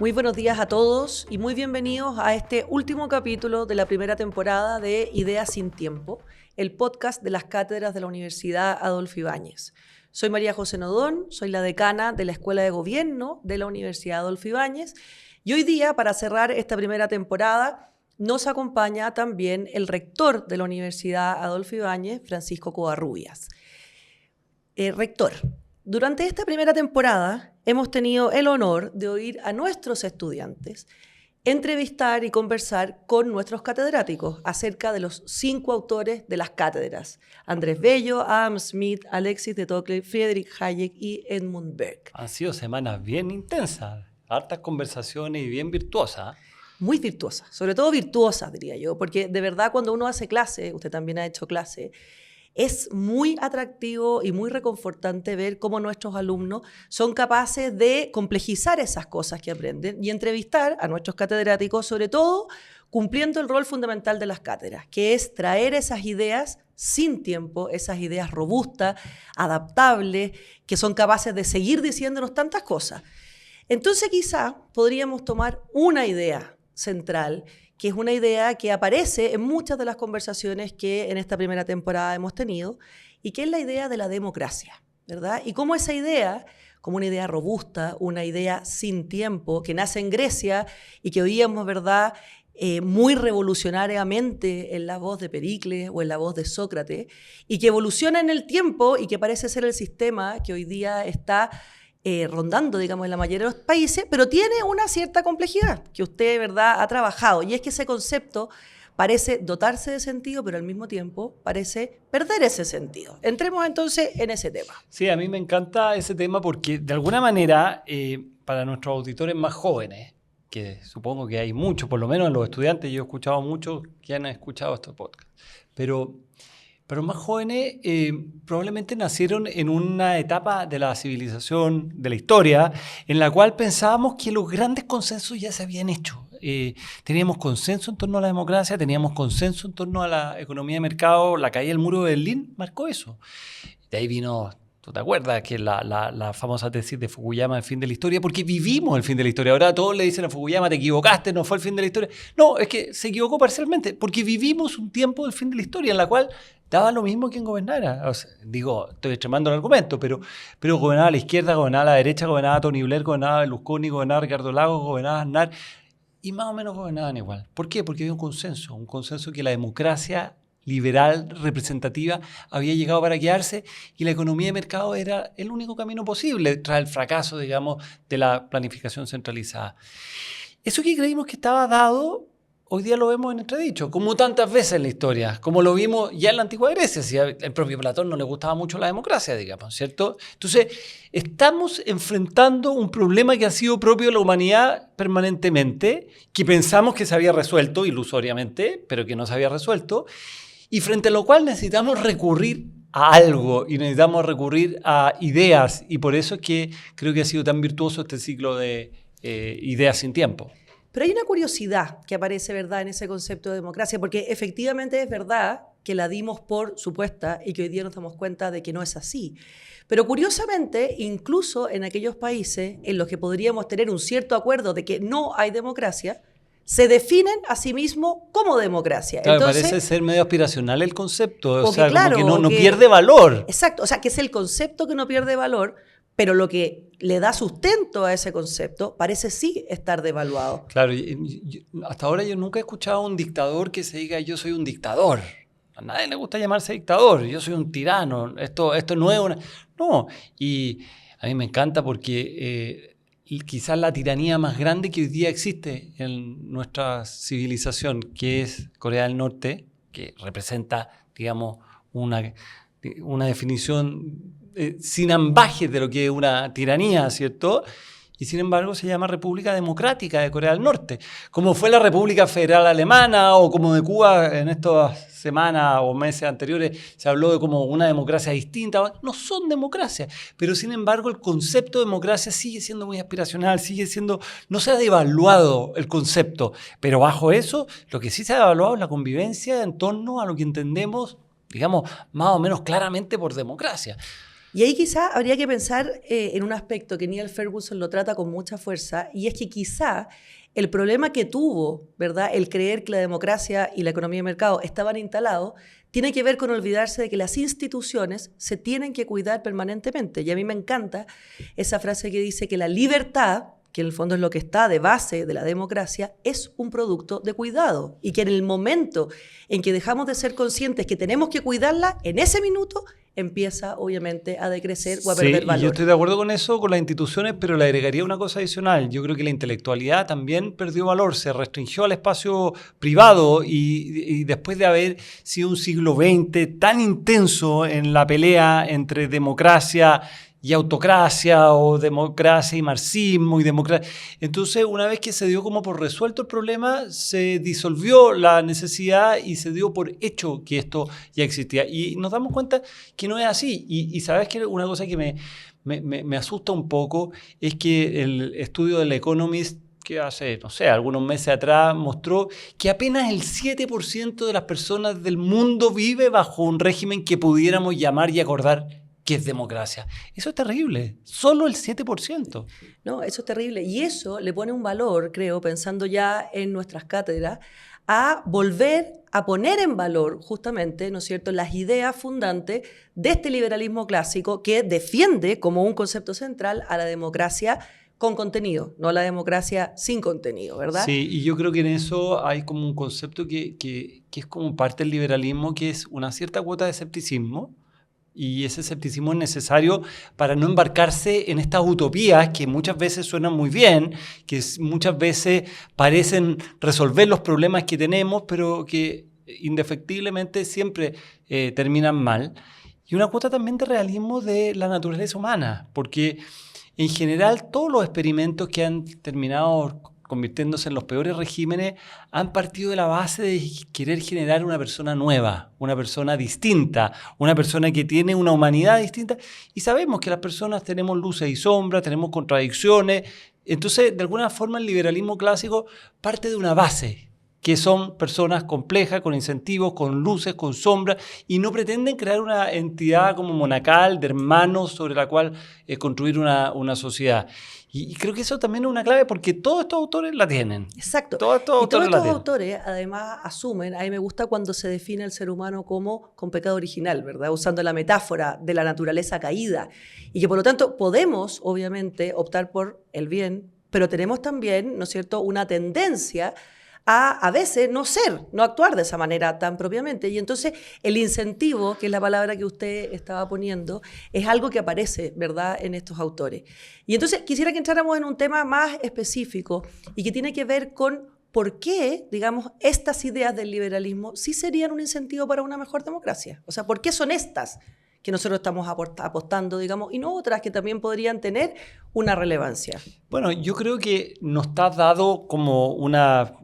Muy buenos días a todos y muy bienvenidos a este último capítulo de la primera temporada de Ideas sin Tiempo, el podcast de las cátedras de la Universidad Adolfo Ibáñez. Soy María José Nodón, soy la decana de la Escuela de Gobierno de la Universidad Adolfo Ibáñez y hoy día, para cerrar esta primera temporada, nos acompaña también el rector de la Universidad Adolfo Ibáñez, Francisco Covarrubias. Rector, durante esta primera temporada hemos tenido el honor de oír a nuestros estudiantes entrevistar y conversar con nuestros catedráticos acerca de los 5 autores de las cátedras: Andrés Bello, Adam Smith, Alexis de Tocqueville, Friedrich Hayek y Edmund Burke. Han sido semanas bien intensas, hartas conversaciones y bien virtuosas. Muy virtuosas, sobre todo virtuosas, diría yo, porque de verdad cuando uno hace clase, usted también ha hecho clase, es muy atractivo y muy reconfortante ver cómo nuestros alumnos son capaces de complejizar esas cosas que aprenden y entrevistar a nuestros catedráticos, sobre todo cumpliendo el rol fundamental de las cátedras, que es traer esas ideas sin tiempo, esas ideas robustas, adaptables, que son capaces de seguir diciéndonos tantas cosas. Entonces quizá podríamos tomar una idea central, que es una idea que aparece en muchas de las conversaciones que en esta primera temporada hemos tenido, y que es la idea de la democracia, ¿verdad? Y cómo esa idea, como una idea robusta, una idea sin tiempo, que nace en Grecia y que oíamos, ¿verdad?, muy revolucionariamente en la voz de Pericles o en la voz de Sócrates, y que evoluciona en el tiempo y que parece ser el sistema que hoy día está rondando, digamos, en la mayoría de los países, pero tiene una cierta complejidad que usted, ¿verdad?, ha trabajado, y es que ese concepto parece dotarse de sentido, pero al mismo tiempo parece perder ese sentido. Entremos entonces en ese tema. Sí, a mí me encanta ese tema porque de alguna manera para nuestros auditores más jóvenes, que supongo que hay muchos, por lo menos en los estudiantes, yo he escuchado muchos que han escuchado estos podcasts, pero más jóvenes probablemente nacieron en una etapa de la civilización, de la historia, en la cual pensábamos que los grandes consensos ya se habían hecho. Teníamos consenso en torno a la democracia, teníamos consenso en torno a la economía de mercado, la caída del muro de Berlín marcó eso. De ahí vino, ¿tú te acuerdas? Que la famosa tesis de Fukuyama, el fin de la historia, porque vivimos el fin de la historia. Ahora todos le dicen a Fukuyama, te equivocaste, no fue el fin de la historia. No, es que se equivocó parcialmente, porque vivimos un tiempo del fin de la historia en la cual daba lo mismo quien gobernara. O sea, digo, estoy extremando el argumento, pero gobernaba la izquierda, gobernaba la derecha, gobernaba Tony Blair, gobernaba Berlusconi, gobernaba Ricardo Lagos, gobernaba Aznar, y más o menos gobernaban igual. ¿Por qué? Porque había un consenso que la democracia liberal, representativa, había llegado para quedarse y la economía de mercado era el único camino posible tras el fracaso, digamos, de la planificación centralizada. Eso que creímos que estaba dado, hoy día lo vemos en entredicho, como tantas veces en la historia, como lo vimos ya en la antigua Grecia. Si al propio Platón no le gustaba mucho la democracia, digamos, ¿cierto? Entonces, estamos enfrentando un problema que ha sido propio de la humanidad permanentemente, que pensamos que se había resuelto ilusoriamente, pero que no se había resuelto, y frente a lo cual necesitamos recurrir a algo y necesitamos recurrir a ideas, y por eso es que creo que ha sido tan virtuoso este ciclo de ideas sin tiempo. Pero hay una curiosidad que aparece, ¿verdad?, en ese concepto de democracia, porque efectivamente es verdad que la dimos por supuesta y que hoy día nos damos cuenta de que no es así. Pero curiosamente, incluso en aquellos países en los que podríamos tener un cierto acuerdo de que no hay democracia, se definen a sí mismos como democracia. Claro, entonces, parece ser medio aspiracional el concepto, o sea, claro, como que no pierde valor. Exacto, o sea, que es el concepto que no pierde valor, pero lo que le da sustento a ese concepto parece sí estar devaluado. Claro, hasta ahora yo nunca he escuchado a un dictador que se diga yo soy un dictador. A nadie le gusta llamarse dictador, yo soy un tirano, esto no es una... No, y a mí me encanta porque quizás la tiranía más grande que hoy día existe en nuestra civilización, que es Corea del Norte, que representa, digamos, una definición sin ambajes de lo que es una tiranía, ¿cierto? Y sin embargo se llama República Democrática de Corea del Norte, como fue la República Federal Alemana o como de Cuba en estas semanas o meses anteriores se habló de como una democracia distinta. No son democracias, pero sin embargo el concepto de democracia sigue siendo muy aspiracional, no se ha devaluado el concepto, pero bajo eso lo que sí se ha devaluado es la convivencia en torno a lo que entendemos, digamos, más o menos claramente por democracia. Y ahí quizá habría que pensar en un aspecto que Neil Ferguson lo trata con mucha fuerza, y es que quizá el problema que tuvo, ¿verdad?, el creer que la democracia y la economía de mercado estaban instalados, tiene que ver con olvidarse de que las instituciones se tienen que cuidar permanentemente. Y a mí me encanta esa frase que dice que la libertad, que en el fondo es lo que está de base de la democracia, es un producto de cuidado. Y que en el momento en que dejamos de ser conscientes que tenemos que cuidarla, en ese minuto empieza obviamente a decrecer o a perder valor. Sí, yo estoy de acuerdo con eso, con las instituciones, pero le agregaría una cosa adicional. Yo creo que la intelectualidad también perdió valor, se restringió al espacio privado y después de haber sido un siglo XX tan intenso en la pelea entre democracia y autocracia, o democracia y marxismo y democracia. Entonces, una vez que se dio como por resuelto el problema, se disolvió la necesidad y se dio por hecho que esto ya existía. Y nos damos cuenta que no es así. Y sabes que una cosa que me asusta un poco es que el estudio del Economist, que hace, no sé, algunos meses atrás mostró que apenas el 7% de las personas del mundo vive bajo un régimen que pudiéramos llamar y acordar que es democracia. Eso es terrible. Solo el 7%. No, eso es terrible. Y eso le pone un valor, creo, pensando ya en nuestras cátedras, a volver a poner en valor justamente, ¿no es cierto?, las ideas fundantes de este liberalismo clásico que defiende como un concepto central a la democracia con contenido, no a la democracia sin contenido, ¿verdad? Sí, y yo creo que en eso hay como un concepto que es como parte del liberalismo, que es una cierta cuota de escepticismo. Y ese escepticismo es necesario para no embarcarse en estas utopías que muchas veces suenan muy bien, que muchas veces parecen resolver los problemas que tenemos, pero que indefectiblemente siempre terminan mal. Y una cuota también de realismo de la naturaleza humana, porque en general todos los experimentos que han terminado convirtiéndose en los peores regímenes, han partido de la base de querer generar una persona nueva, una persona distinta, una persona que tiene una humanidad distinta. Y sabemos que las personas tenemos luces y sombras, tenemos contradicciones. Entonces, de alguna forma, el liberalismo clásico parte de una base, que son personas complejas, con incentivos, con luces, con sombras, y no pretenden crear una entidad como monacal, de hermanos, sobre la cual construir una sociedad. Y creo que eso también es una clave porque todos estos autores la tienen. Exacto. Todos estos autores además asumen, a mí me gusta cuando se define al ser humano como con pecado original, ¿verdad? Usando la metáfora de la naturaleza caída. Y que por lo tanto podemos, obviamente, optar por el bien, pero tenemos también, ¿no es cierto?, una tendencia a veces no actuar de esa manera tan propiamente. Y entonces el incentivo, que es la palabra que usted estaba poniendo, es algo que aparece, ¿verdad?, en estos autores. Y entonces quisiera que entráramos en un tema más específico y que tiene que ver con por qué, digamos, estas ideas del liberalismo sí serían un incentivo para una mejor democracia. O sea, ¿por qué son estas que nosotros estamos apostando, digamos, y no otras que también podrían tener una relevancia? Bueno, yo creo que nos está dado como una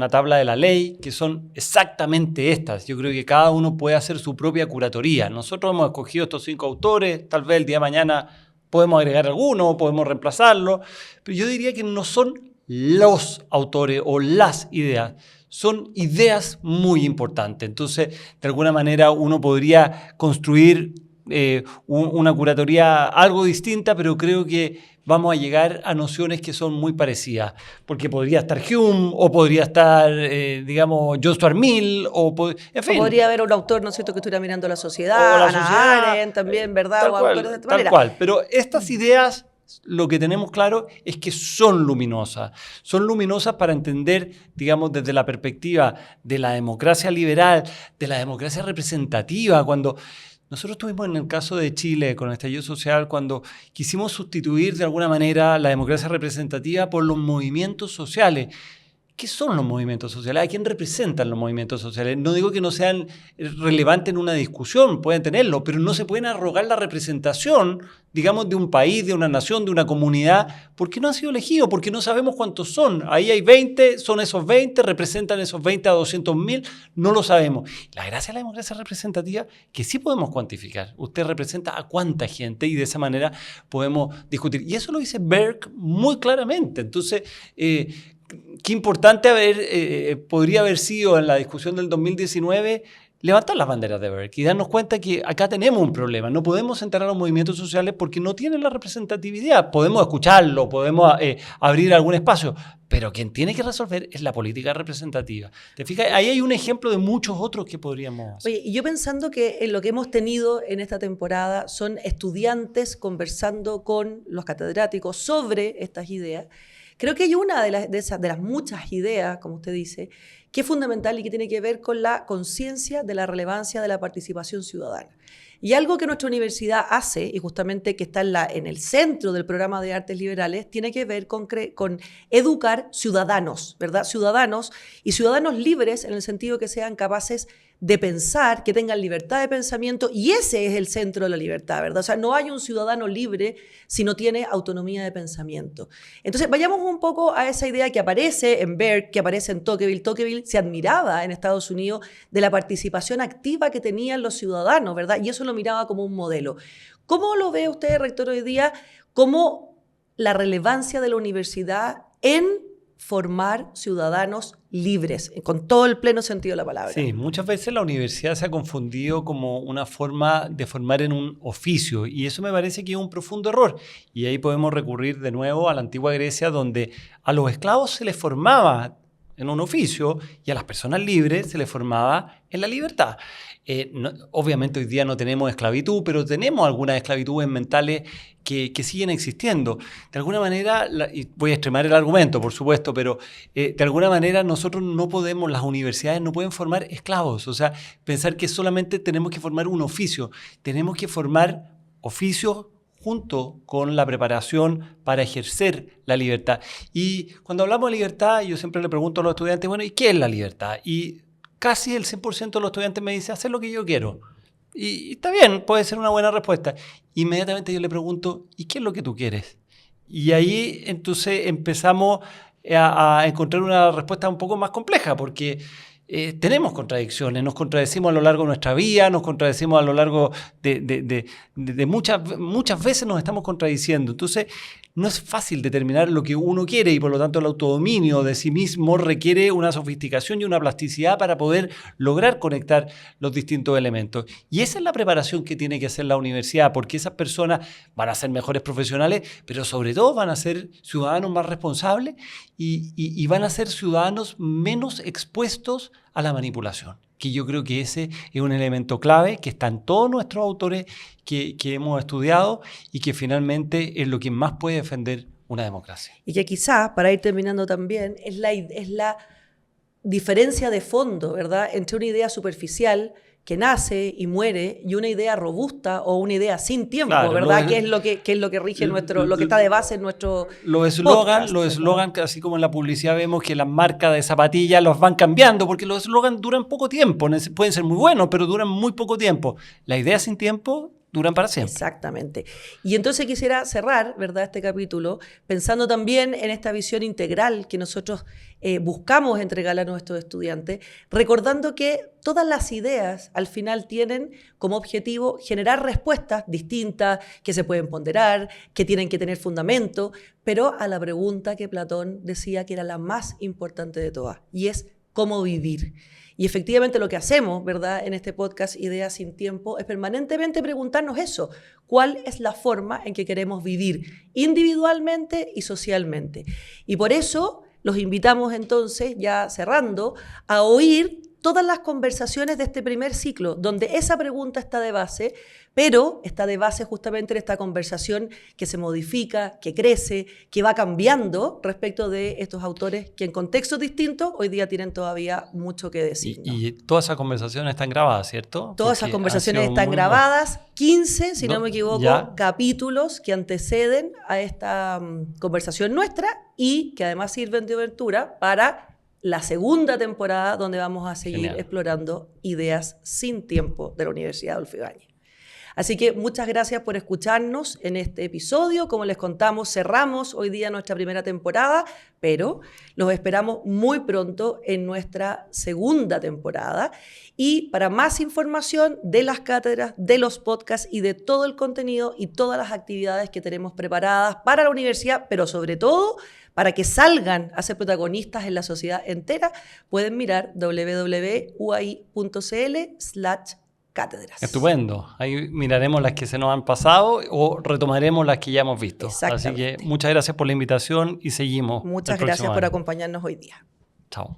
tabla de la ley, que son exactamente estas. Yo creo que cada uno puede hacer su propia curatoría. Nosotros hemos escogido estos 5 autores, tal vez el día de mañana podemos agregar alguno, podemos reemplazarlo, pero yo diría que no son los autores o las ideas. Son ideas muy importantes. Entonces, de alguna manera, uno podría construir una curatoría algo distinta, pero creo que vamos a llegar a nociones que son muy parecidas. Porque podría estar Hume, o podría estar, John Stuart Mill, en fin. O podría haber un autor, ¿no es cierto?, que estuviera mirando la sociedad, Hannah Arendt también, ¿verdad? Autores de esta manera. Tal cual, pero estas ideas, lo que tenemos claro es que son luminosas. Son luminosas para entender, digamos, desde la perspectiva de la democracia liberal, de la democracia representativa. Cuando nosotros tuvimos en el caso de Chile, con el estallido social, cuando quisimos sustituir de alguna manera la democracia representativa por los movimientos sociales. ¿Qué son los movimientos sociales? ¿A quién representan los movimientos sociales? No digo que no sean relevantes en una discusión, pueden tenerlo, pero no se pueden arrogar la representación, digamos, de un país, de una nación, de una comunidad, porque no han sido elegidos, porque no sabemos cuántos son. Ahí hay 20, son esos 20, representan esos 20 a 200.000, no lo sabemos. La gracia de la democracia representativa que sí podemos cuantificar. Usted representa a cuánta gente y de esa manera podemos discutir. Y eso lo dice Berg muy claramente. Entonces, qué importante podría haber sido en la discusión del 2019 levantar las banderas de Berkeley y darnos cuenta que acá tenemos un problema. No podemos entrar a los movimientos sociales porque no tienen la representatividad. Podemos escucharlo, podemos abrir algún espacio, pero quien tiene que resolver es la política representativa. ¿Te fijas? Ahí hay un ejemplo de muchos otros que podríamos hacer. Oye, y yo pensando que en lo que hemos tenido en esta temporada son estudiantes conversando con los catedráticos sobre estas ideas, creo que hay una de las muchas ideas, como usted dice, que es fundamental y que tiene que ver con la conciencia de la relevancia de la participación ciudadana. Y algo que nuestra universidad hace, y justamente que está en el centro del programa de artes liberales, tiene que ver con educar ciudadanos, ¿verdad? Ciudadanos y ciudadanos libres en el sentido que sean capaces de pensar, que tengan libertad de pensamiento, y ese es el centro de la libertad, ¿verdad? O sea, no hay un ciudadano libre si no tiene autonomía de pensamiento. Entonces, vayamos un poco a esa idea que aparece en Berkeley, que aparece en Tocqueville. Tocqueville se admiraba en Estados Unidos de la participación activa que tenían los ciudadanos, ¿verdad? Y eso lo miraba como un modelo. ¿Cómo lo ve usted, rector, hoy día, como la relevancia de la universidad en formar ciudadanos libres, con todo el pleno sentido de la palabra? Sí, muchas veces la universidad se ha confundido como una forma de formar en un oficio, y eso me parece que es un profundo error. Y ahí podemos recurrir de nuevo a la antigua Grecia, donde a los esclavos se les formaba en un oficio y a las personas libres se les formaba en la libertad. Obviamente hoy día no tenemos esclavitud, pero tenemos algunas esclavitudes mentales que siguen existiendo. De alguna manera, y voy a extremar el argumento, por supuesto, pero de alguna manera nosotros no podemos, las universidades no pueden formar esclavos. O sea, pensar que solamente tenemos que formar un oficio. Tenemos que formar oficios junto con la preparación para ejercer la libertad. Y cuando hablamos de libertad, yo siempre le pregunto a los estudiantes, bueno, ¿y qué es la libertad? Y casi el 100% de los estudiantes me dice, hacer lo que yo quiero. Y está bien, puede ser una buena respuesta. Inmediatamente yo le pregunto, ¿y qué es lo que tú quieres? Y ahí entonces empezamos a encontrar una respuesta un poco más compleja, porque tenemos contradicciones, nos contradecimos a lo largo de nuestra vida, nos contradecimos a lo largo de muchas veces nos estamos contradiciendo. Entonces, no es fácil determinar lo que uno quiere y por lo tanto el autodominio de sí mismo requiere una sofisticación y una plasticidad para poder lograr conectar los distintos elementos. Y esa es la preparación que tiene que hacer la universidad, porque esas personas van a ser mejores profesionales, pero sobre todo van a ser ciudadanos más responsables y van a ser ciudadanos menos expuestos a la manipulación, que yo creo que ese es un elemento clave que está en todos nuestros autores que hemos estudiado y que finalmente es lo que más puede defender una democracia. Y que quizás, para ir terminando también, es la diferencia de fondo, ¿verdad?, entre una idea superficial que nace y muere y una idea robusta o una idea sin tiempo, claro, ¿verdad? Que es lo que rige lo que está de base en nuestro Los eslogans, así como en la publicidad vemos que las marcas de zapatillas los van cambiando porque los eslogans duran poco tiempo, pueden ser muy buenos, pero duran muy poco tiempo. La idea sin tiempo duran para siempre. Exactamente. Y entonces quisiera cerrar, ¿verdad?, este capítulo pensando también en esta visión integral que nosotros buscamos entregarle a nuestros estudiantes, recordando que todas las ideas al final tienen como objetivo generar respuestas distintas, que se pueden ponderar, que tienen que tener fundamento, pero a la pregunta que Platón decía que era la más importante de todas, y es ¿cómo vivir? Y efectivamente lo que hacemos, ¿verdad?, en este podcast Ideas sin Tiempo es permanentemente preguntarnos eso. ¿Cuál es la forma en que queremos vivir individualmente y socialmente? Y por eso los invitamos entonces, ya cerrando, a oír todas las conversaciones de este primer ciclo, donde esa pregunta está de base, pero está de base justamente en esta conversación que se modifica, que crece, que va cambiando respecto de estos autores que en contextos distintos hoy día tienen todavía mucho que decir, ¿no? Y todas esas conversaciones están grabadas, ¿cierto? Todas esas conversaciones están grabadas, 15, si no me equivoco, capítulos que anteceden a esta conversación nuestra y que además sirven de obertura para la segunda temporada donde vamos a seguir explorando ideas sin tiempo de la Universidad Adolfo Ibáñez. Así que muchas gracias por escucharnos en este episodio. Como les contamos, cerramos hoy día nuestra primera temporada, pero los esperamos muy pronto en nuestra segunda temporada. Y para más información de las cátedras, de los podcasts y de todo el contenido y todas las actividades que tenemos preparadas para la universidad, pero sobre todo para que salgan a ser protagonistas en la sociedad entera, pueden mirar www.uai.cl/cátedras. Estupendo. Ahí miraremos las que se nos han pasado o retomaremos las que ya hemos visto. Así que muchas gracias por la invitación y seguimos. Muchas gracias por acompañarnos hoy día. Chao.